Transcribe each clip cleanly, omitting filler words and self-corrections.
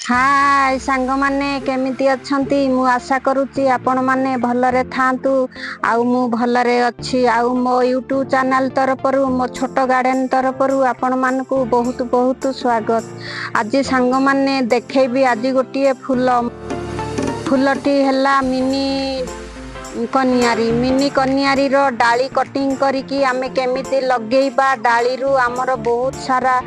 हाय सांग माने केमिति अछंती मु आशा करूची आपण माने भलरे थांतु आउ मु भलरे अछि आउ मो यूट्यूब चैनल तरफरु मो छोट गार्डन तरफरु आपण मानकु बहुत बहुत स्वागत। आज सांग माने देखेबी आज गोटिए फूलटी हैला मिनी कनियारी रो डाली कटिंग करिकी आमे केमिति लगेइबा डाली रु हमर बहुत सारा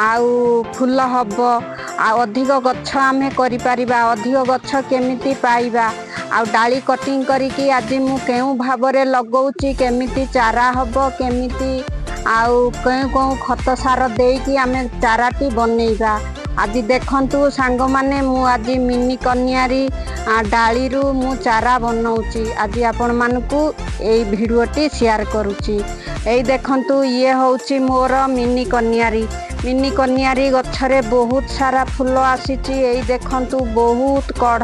आउ फूल हबो आ अधिक गच्छ आमे करि परिबा अधिक गच्छ केमिति पाइबा आ डाली कटिंग करिकी आज मु केउ भाबरे लगौची केमिति चारा हबो केमिति आउ केउ खत सार देकी आमे चाराटी बनेइबा। आज देखंतु सांग माने मु आज मिनी कनियारी डाली रु मु चारा बनाऊची आज आपण मानकू एई भिडियोटी शेयर करूची। एई देखंतु ये होउची मोर मिनी कनियारी गछरे बहुत सारा फूल आसीची। एई देखंतु बहुत कढ़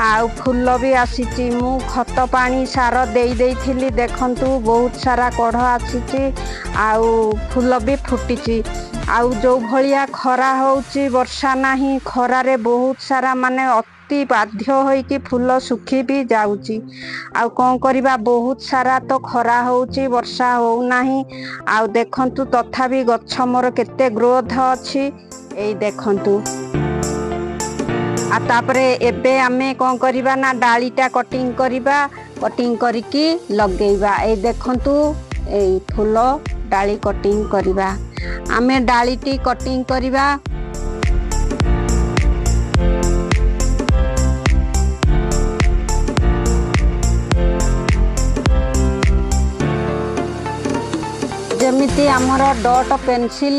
आ फूल भी आसीची मु खत पानी सार देई देइथिली देखंतु बहुत सारा कढ़ आसीची आउ फूल भी फुटीची। आउ जो भलिया खरा होउची वर्षा नाही खरारे बहुत सारा माने अति बाध्य होइकी फूल सुखी भी जाउची आउ कोन करिबा बहुत सारा तो खरा होउची वर्षा हो नाही आउ देखंतु तथापि गच्छ मोर केते ग्रोथ अछि एई देखंतु। आ तापरे एबे आमे कोन करिबा ना डालीटा कटिंग करिकी लगेइबा। एई देखंतु एई फूल डाली कटिंग करिबा आमे डालीटी कटिंग करिबा। जेमिति आमर डॉट पेंसिल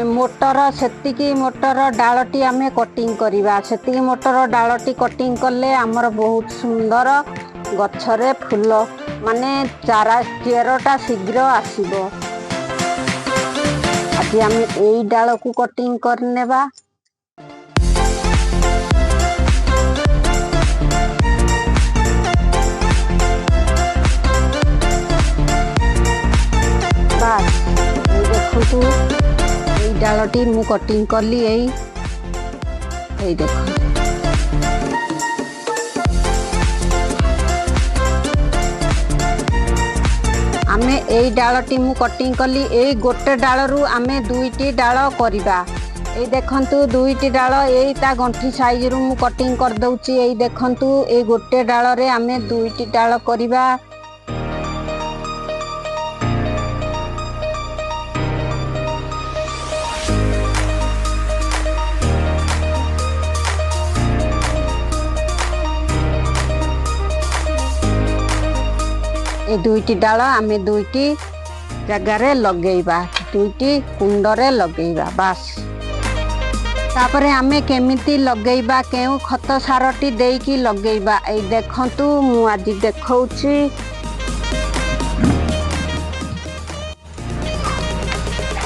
मोटर सेतिकी मोटर डालटी आमे कटिंग करिबा सेतिकी मोटर डालटी कटिंग कले आमर बहुत सुंदर गछरे फूल माने चारा चेरटा शीघ्र आसीबो। आज आमे एई डाल को कटिंग करनेबा। बस देखो डालटी मु कटिंग करली एई देखो आमे एई डालटी मु कटिंग करली एई गोटे डाल रु आमे दुईटी डाल करिबा। एई देखंतु दुईटी डाल एई ता गंठी साइज रु मु कटिंग कर दउची। एई देखंतु एई गोटे डाल रे आमे दुईटी डाल करिबा। ए दुईटी डाल आमे दुईटी जगारे लगेइबा दुईटी कुंडरे लगेइबा। बास तापरे आमे केमिति लगेइबा केउ खत सारटी देकी लगेइबा। एई देखंतु मु आज देखौची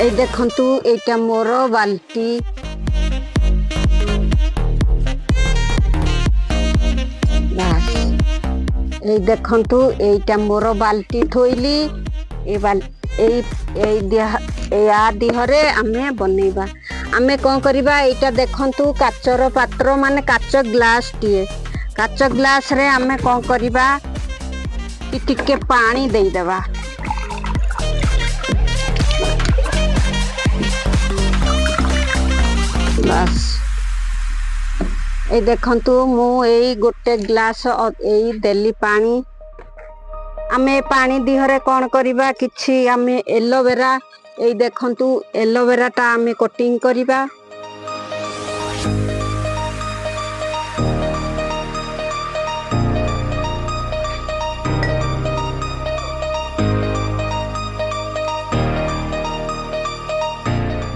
एई देखंतु एटा मोर बाल्टी एई देखंतु एटा मोर बाल्टी थोइली या दिहरे आमे बनेइबा। आमे कोन करिबा एटा देखंतु काचर पात्र माने काच ग्लास टिए काच ग्लास रे आमे कोन करिबा कि टिके पानी देई देबा। बस ए देखंतु मु एई गोटे ग्लास एई देली पानी आमे पानी दिहरे कोन करिबा किछि आमे एलोवेरा एई देखंतु एलोवेरा ता आमे कटिंग करिबा।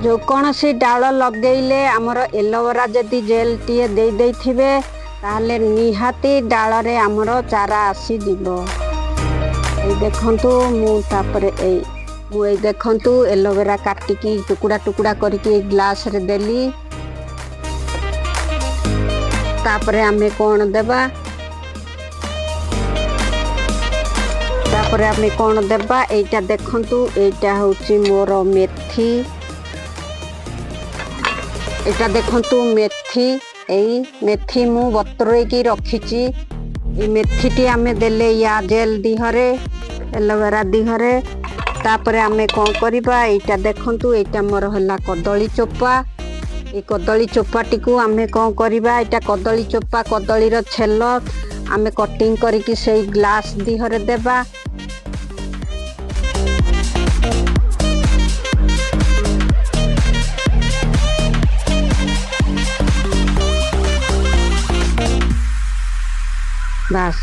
जो कौन सी डाल लगेले आमर एलोवेरा जदि जेल टीए दे देथिबे ताले निहाती डाल रे आमर चारा आसी दिबो। ए देखंतु मु तापरे मु देखंतु एलोवेरा काटिकी टुकुड़ा टुकुड़ा करके ग्लास रे देली। तापरे आमे कोन देबा तापरे आमे कोन देबा एटा देखंतु एटा होची मोर मेथी एटा देखंतु मेथी एई मेथी मु बतुरेकी रखिची मेथीटी आमे देले या जेल दिहरे एलोवेरा दिहरे तापरे आमे कौन करिबा एटा देखंतु एटा मोर हला कदली चोपा ए कदली चोपाटी को आमे कौन करिबा एटा कदली चोपा कदली रो छेल आमे कटिंग करिकी सेई ग्लास दिहरे देबा बास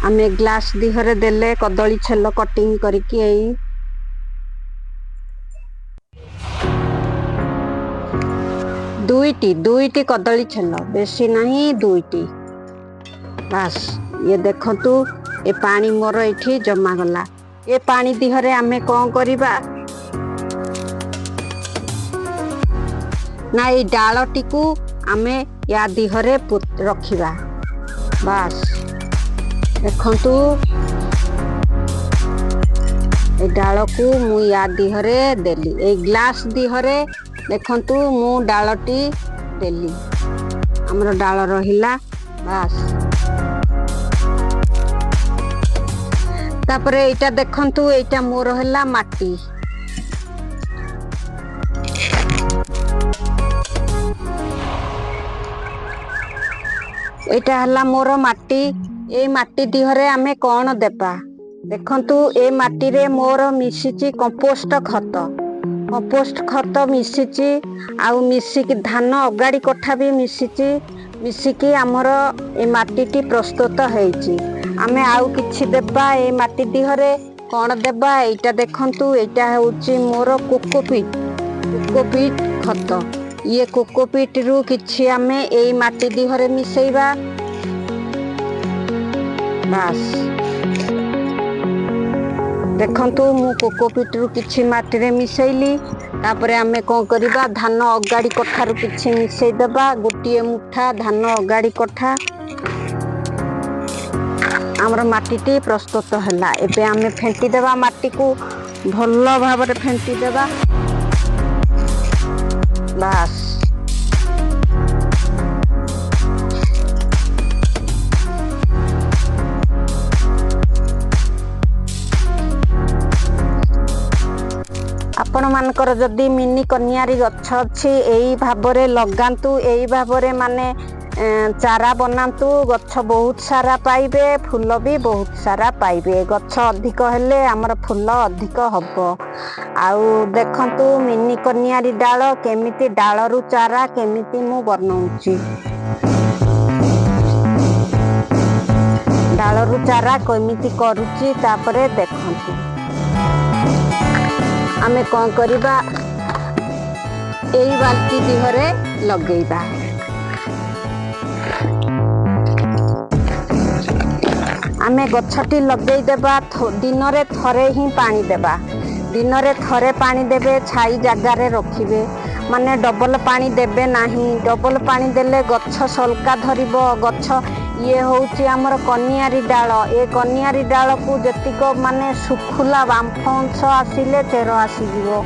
आमे ग्लास दिहरे देले कदली छेल कटिंग करिकी एई दुईटी कदली छेल बेसी नहीं दुईटी बास ये देखंतु ए पानी मोर एठी जमा गला ए पानी दिहरे आमे कौन करिबा ना ए डालटी को आमे या दिहरे रखिबा बास देखंतु ए डाल को मु या दिहरे देली ए ग्लास दिहरे देखंतु मु डालटी देली हमर डाल रहिला बास तापरे एटा देखंतु एटा मोर हला माटी एटा हला मोर माटी ए माटी दिहरे आमे कौन देबा देखंतु ए माटी रे मोर मिसिची कंपोस्ट खत मिसिची आउ मिसिकी धान अगाड़ी कठा भी मिसिकी आमर ए माटीटी प्रस्तुत हेची आमे आउ किछि देबा ए माटी दिहरे कौन देबा एटा देखंतु एटा होची मोर कोकोपीट खत ये कोकोपीट रु किछि आमे ए माटी दिहरे मिसेइबा बास देखंतु मु कोकोपीट रु किछि माटी रे मिसेइली तापरे आमे कौन करिबा धान अगाड़ी कठा रु किछि मिसेइ देबा गोटिए मुठा धान अगाड़ी कठा हमर माटीटी प्रस्तुत हला एबे आमे फेंटी देबा माटी को भल्लो भाबरे फेंटी देबा बास आपण मानकर जदि मिनी कन्यारी गछ अछि एई भाबरे लगांतु एई भाबरे माने चारा बनातु गछ बहुत सारा पाइबे फूल भी बहुत सारा पाइबे गछ अधिक हेले हमर फूल अधिक हबो आउ देखंतु मिनी कन्यारी डाल केमिति डाल रु चारा केमिति मु बनौची डाल रु चारा केमिति करूची तापरे देखंतु आमे कौन करिबा एई बाल्टी दिहरे लगेइबा आमे गछटी लगेई देबा दिन रे थरे ही पानी देबा दिन रे थरे पानी देबे छाई जगह रे रखिबे माने डबल पानी देबे नाही डबल पानी देले गछ सलका धरिबो गछ ये होउची हमर कन्यारी डाल ए कन्यारी डाल को जतिक माने सुखुला बांफ अंश आसिले चेर आसीजिवो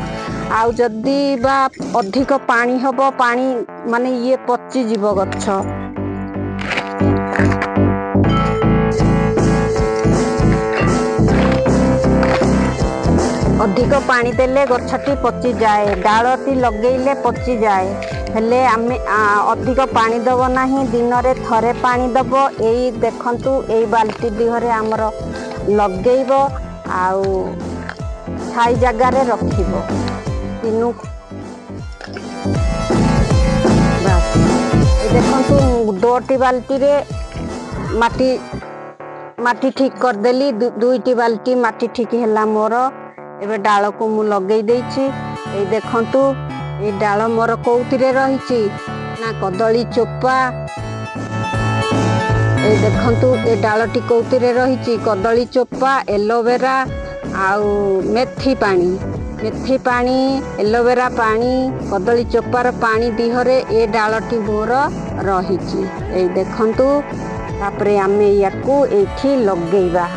आउ जदी बा अधिक पानी हबो पानी माने ये पची जीवो गछ अधिक पानी देले गछटी पची जाए डालटी लगेइले पची जाए हेले आमे अधिक पानी दबो नाही दिन रे थरे पानी दबो एई देखंतु एई बाल्टी दिहरे हमर लगेइबो आउ छाई जगह रे रखिबो दिनु बस ए देखंतु दोटी बाल्टी रे माटी ठीक कर देली दुईटी बाल्टी माटी ठीक हैला मोर एबे डाल को मु लगेई देछि ए देखंतु ए डाल मोर कोउतिरे रहिछि ना कदली चोपा ए देखंतु ए डालटी कोउतिरे रहिछि कदली चोपा एलोवेरा आउ मेथी पानी एलोवेरा पानी कदली चोपार पानी दिहरे ए डालटी मोर रहिछि ए देखंतु तापरे आमे याकू एठी लगेइबा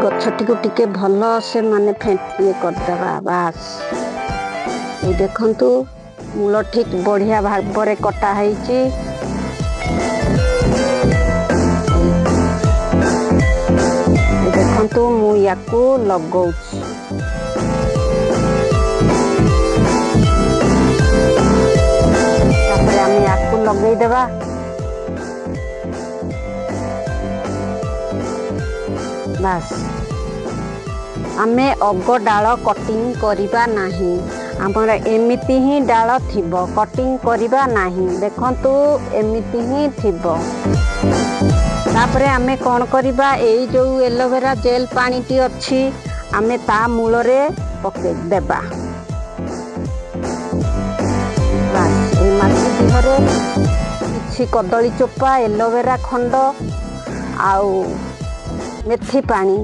गछटी को टिके भल से माने फेंटिए करदेवा बास ये देखंतु मूल ठीक बढ़िया भाव कटा है देखंतु मु याकू लगौछि तापर आम याकू लगई देबा बास आमे अग डाल कटिंग करिबा नाही आमर एमिति ही डाल थिबो कटिंग करिबा नाही देखंतु एमिति ही थिबो तापरे आमे कोन करिबा एई जो एलोवेरा जेल पानीटी अछि आमे ता मूल रे पके देबा बास ए माटी दिहरे किछि कदली चोपा एलोवेरा खंड आउ मेथी पानी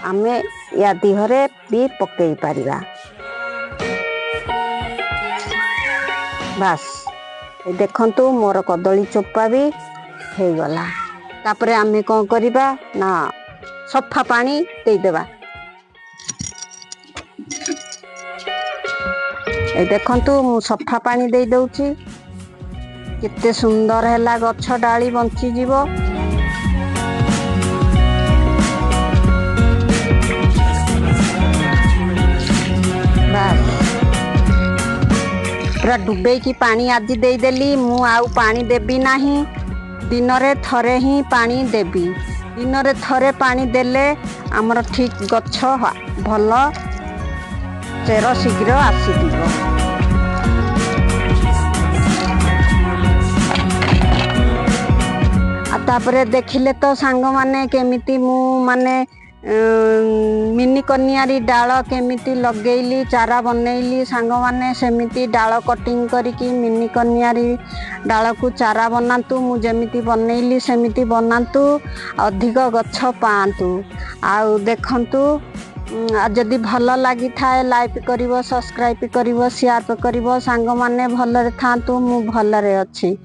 आमे या दिहरे भी पकई पारिबा बास ये देखंतु मोर कदली चोपा भी हो गला तापरे आमे कौन करिबा ना सफा पानी दे देबा ए देखंतु मु सफा पानी दे दउची केते सुंदर हैला गछ डाली बंची जीवो पूरा डुबे की पानी आज देदेली मु आउ पानी देबी नाही दिन रे थरे ही पानी देबी दिन रे थरे पानी देले हमर ठीक गछ भल चेर शीघ्र आसीदिबो आ तापरे देखिले तो सांग माने केमिति मु माने मिनी कन्यारी डाल केमिति लगेली चारा बनैली सांग माने सेमिति डाल कटिंग करिकी मिनी कन्यारी डाल को चारा बनातु मु जेमिति बनैली सेमिति बनातु अधिक गछ पातु आउ देखंतु जदि भल लगी थाए लाइक करिवो सब्सक्राइब करिवो शेयर करिवो सांग माने भलरे थांतु मु भलरे अछि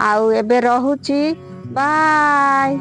आउ एबे रहूची बाय।